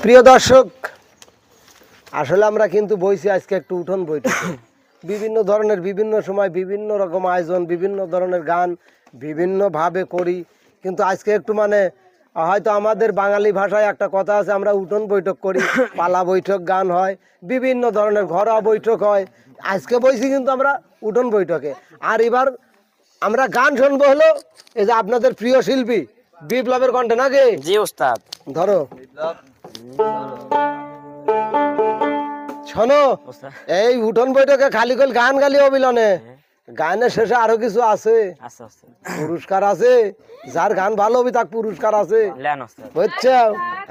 প্রিয় দর্শক, আসলে আমরা কিন্তু বইছি আজকে একটু উঠোন বৈঠক। বিভিন্ন ধরনের বিভিন্ন সময় বিভিন্ন রকম আয়োজন, বিভিন্ন ধরনের গান বিভিন্নভাবে করি, কিন্তু আজকে একটু হয়তো আমাদের বাঙালি ভাষায় একটা কথা আছে, আমরা উঠোন বৈঠক করি, পালা বৈঠক গান হয়, বিভিন্ন ধরনের ঘরোয়া বৈঠক হয়। আজকে বইছি কিন্তু আমরা উঠোন বৈঠকে। আর এবার আমরা গান শুনবো হলো এই যে আপনাদের প্রিয় শিল্পী বিপ্লবের কণ্ঠে, নাকি? জি ওস্তাদ। ধরো শোনো, ওস্তাদ এই উঠোন বৈঠকে খালি কল গান গালি অবিলনে, গানের শেষে আরো কিছু আছে, আচ্ছা ওস্তাদ। পুরস্কার আছে। যার গান ভালো হবে তার পুরস্কার আছে, লেন ওস্তাদ। বুঝছো?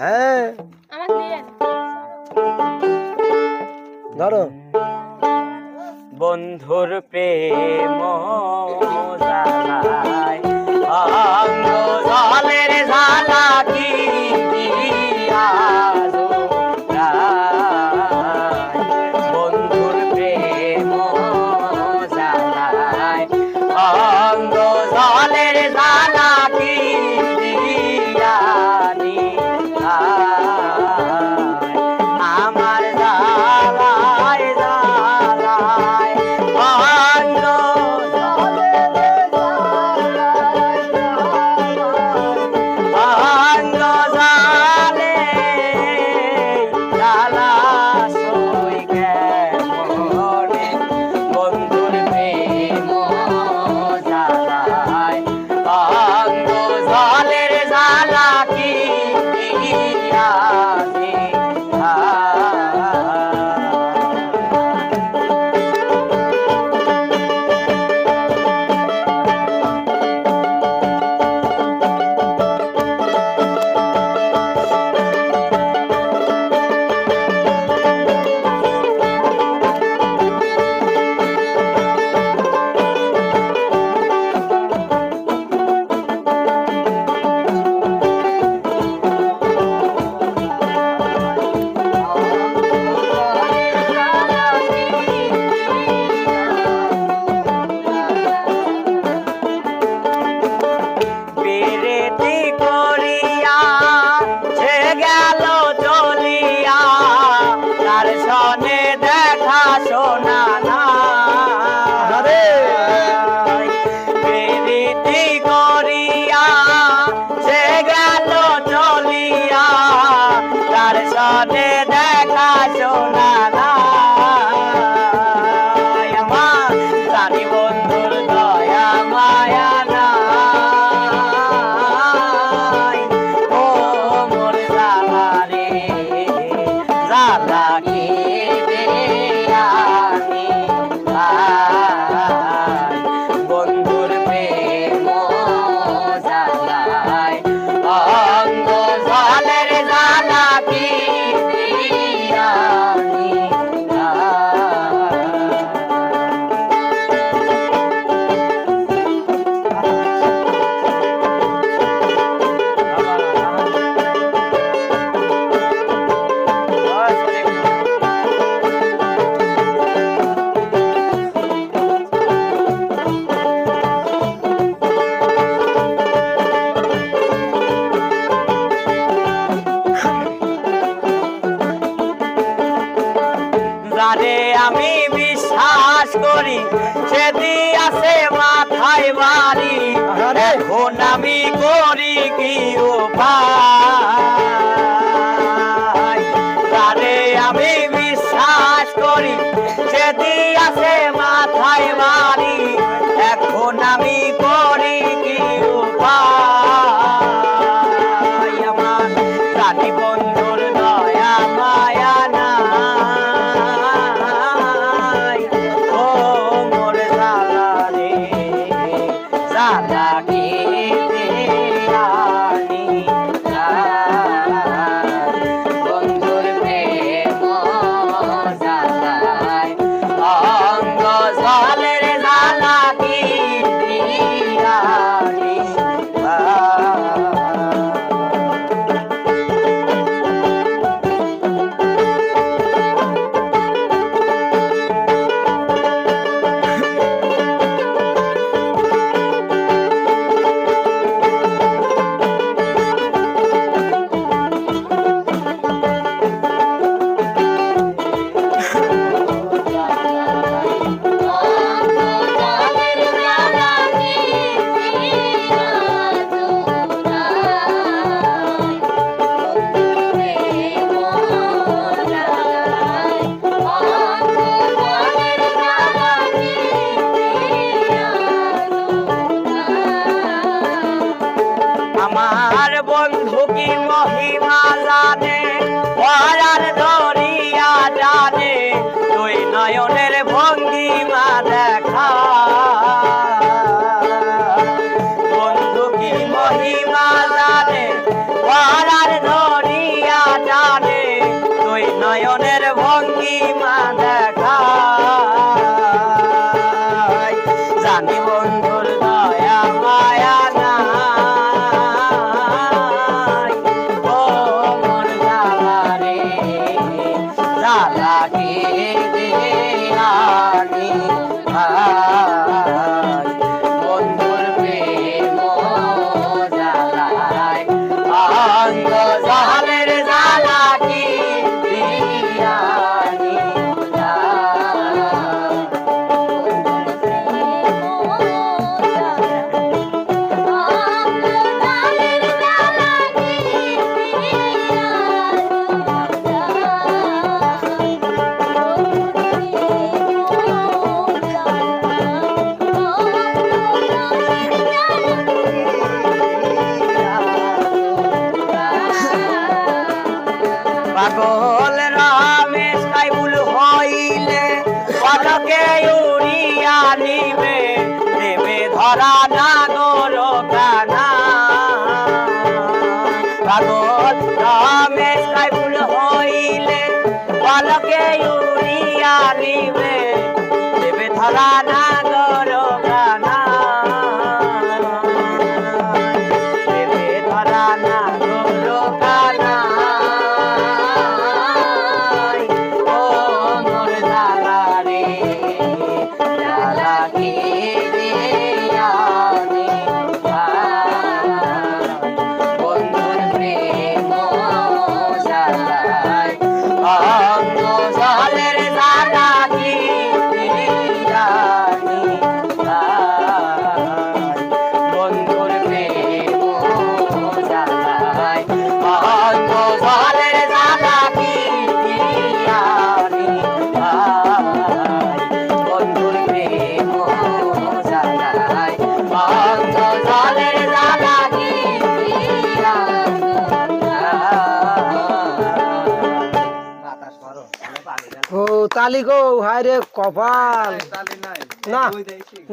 হ্যাঁ, ধরো। বন্ধুর প্রেম জ্বালায় অঙ্গ জলের ঝালাকি আজো গায়। বন্ধুর প্রেম জ্বালায় অঙ্গ জলের ঝালাকি দিয়ানি আমার জ্বালায় জ্বালায় অঙ্গ অঙ্গ জালে জ্বালা সই কেমনে। বন্ধুর প্রেম জ্বালায় অঙ্গ জলের জ্বালা কি দিয়াছে পেরেতি করিয়া সে গেল চলিয়া, তার সনে দেখা শোনা নাই। পেরেতি করিয়া সে গেল চলিয়া, তার সনে দেখা শোনা নাই। আমার জানি বন্ধুর দয়া মায়া নাই। ও মোর জ্বালারে জ্বালা কে দেয়ানি ভাই। বন্ধুর প্রেম জ্বালায় অঙ্গ জলের জ্বালা কি দিয়ানি যারে আমি বিশ্বাস করি সে দিয়াছে মাথায় বাড়ি, এখন আমি করি কি উপায়। যারে আমি বিশ্বাস করি সে দিয়াছে মাথায় বাড়ি, এখন আমি করি কি উপায়। আমার জানি বন্ধুর দয়া মায়া নাই। ও মোর জ্বালারে জ্বালা কে দেয়ানি বন্ধুর প্রেম জ্বালায় অঙ্গ জলের জ্বালা কি দিয়ানি জ্বালা কি দিয়ানি ভাই বন্ধুর প্রেম জ্বালায় অঙ্গ জালের জ্বালা কি দিয়ানি পাগল রামেশ কাইবুল হইলে পলকে উড়িয়া নিবে দেবে ধরা না গরো কানা পাগল রামেশ কাইবুল হইলে পলকে উড়িয়া নিবে দেবে ধরা না গরো কানা দেবে ধরা না গরো কানা ও তালি গো হায় রে কপাল না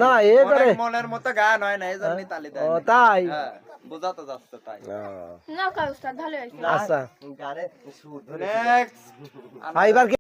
না এ করে মনের মতো গান হয় না, এই জন্যই তালি দেয়। ও তাই হ্যাঁ, বোঝাতে যাচ্ছে তাই। ও, না কাজ ভালো হয়েছে আচ্ছা Next. এবার কি